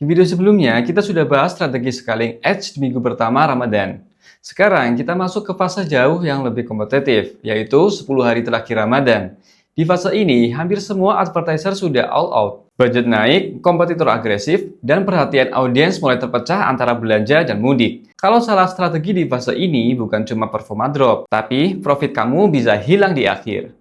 Di video sebelumnya, kita sudah bahas strategi scaling ads di minggu pertama Ramadan. Sekarang kita masuk ke fase jauh yang lebih kompetitif, yaitu 10 hari terakhir Ramadan. Di fase ini, hampir semua advertiser sudah all out. Budget naik, kompetitor agresif, dan perhatian audiens mulai terpecah antara belanja dan mudik. Kalau salah strategi di fase ini bukan cuma performa drop, tapi profit kamu bisa hilang di akhir.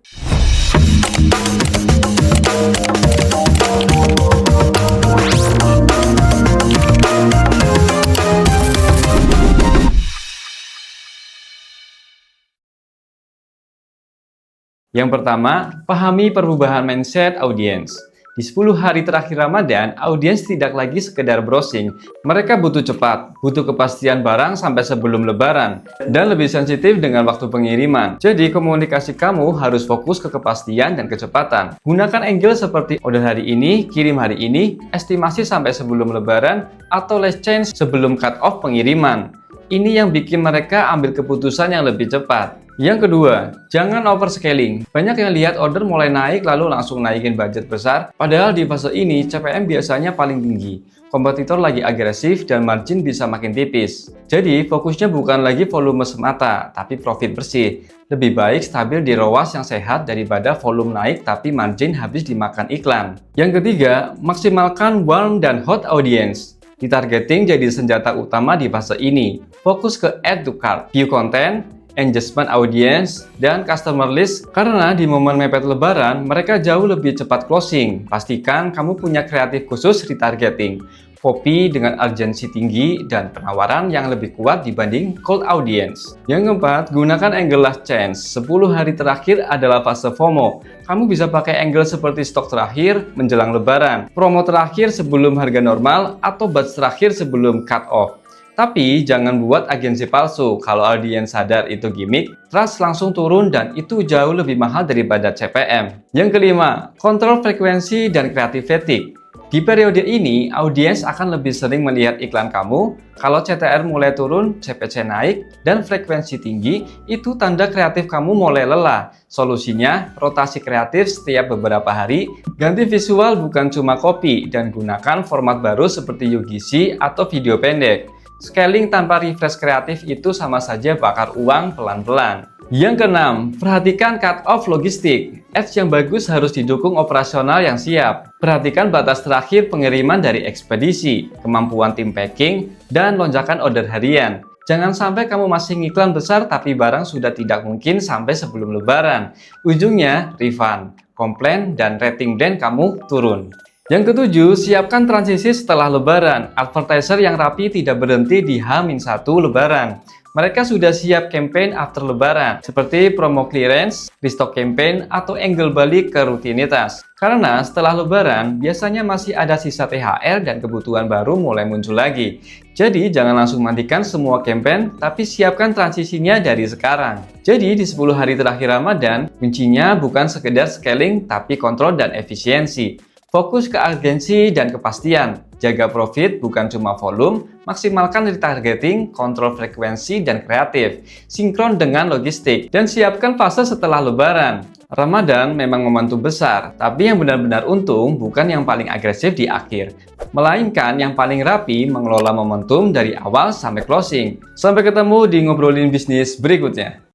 Yang pertama, pahami perubahan mindset audiens. Di 10 hari terakhir Ramadan, audiens tidak lagi sekedar browsing. Mereka butuh cepat, butuh kepastian barang sampai sebelum lebaran, dan lebih sensitif dengan waktu pengiriman. Jadi, komunikasi kamu harus fokus ke kepastian dan kecepatan. Gunakan angle seperti order hari ini, kirim hari ini, estimasi sampai sebelum lebaran, atau last change sebelum cut off pengiriman. Ini yang bikin mereka ambil keputusan yang lebih cepat. Yang kedua, jangan overscaling. Banyak yang lihat order mulai naik lalu langsung naikin budget besar, padahal di fase ini CPM biasanya paling tinggi. Kompetitor lagi agresif dan margin bisa makin tipis. Jadi fokusnya bukan lagi volume semata, tapi profit bersih. Lebih baik stabil di ROAS yang sehat daripada volume naik tapi margin habis dimakan iklan. Yang ketiga, maksimalkan warm dan hot audience. Retargeting jadi senjata utama di fase ini. Fokus ke add to cart, view content, engagement audience, dan customer list karena di momen mepet lebaran mereka jauh lebih cepat closing. Pastikan kamu punya kreatif khusus retargeting, copy dengan urgensi tinggi, dan penawaran yang lebih kuat dibanding cold audience. Yang keempat, gunakan angle last chance. 10 hari terakhir adalah fase FOMO. Kamu bisa pakai angle seperti stok terakhir menjelang lebaran, promo terakhir sebelum harga normal, atau batch terakhir sebelum cut off. Tapi jangan buat agensi palsu. Kalau audiens sadar itu gimmick, trust langsung turun dan itu jauh lebih mahal daripada CPM. Yang kelima, kontrol frekuensi dan creative fatigue. Di periode ini, audiens akan lebih sering melihat iklan kamu. Kalau CTR mulai turun, CPC naik, dan frekuensi tinggi, itu tanda kreatif kamu mulai lelah. Solusinya, rotasi kreatif setiap beberapa hari, ganti visual bukan cuma copy, dan gunakan format baru seperti UGC atau video pendek. Scaling tanpa refresh kreatif itu sama saja bakar uang pelan-pelan. Yang keenam, perhatikan cut-off logistik. Ads yang bagus harus didukung operasional yang siap. Perhatikan batas terakhir pengiriman dari ekspedisi, kemampuan tim packing, dan lonjakan order harian. Jangan sampai kamu masih ngiklan besar tapi barang sudah tidak mungkin sampai sebelum lebaran. Ujungnya, refund, komplain, dan rating brand kamu turun. Yang ketujuh, siapkan transisi setelah lebaran. Advertiser yang rapi tidak berhenti di H-1 lebaran. Mereka sudah siap campaign after lebaran, seperti promo clearance, restock campaign, atau angle balik ke rutinitas. Karena setelah lebaran, biasanya masih ada sisa THR dan kebutuhan baru mulai muncul lagi. Jadi jangan langsung matikan semua campaign, tapi siapkan transisinya dari sekarang. Jadi di 10 hari terakhir Ramadan, kuncinya bukan sekedar scaling, tapi kontrol dan efisiensi. Fokus ke urgensi dan kepastian, jaga profit bukan cuma volume, maksimalkan retargeting, kontrol frekuensi dan kreatif, sinkron dengan logistik, dan siapkan fase setelah lebaran. Ramadan memang momentum besar, tapi yang benar-benar untung bukan yang paling agresif di akhir, melainkan yang paling rapi mengelola momentum dari awal sampai closing. Sampai ketemu di ngobrolin bisnis berikutnya.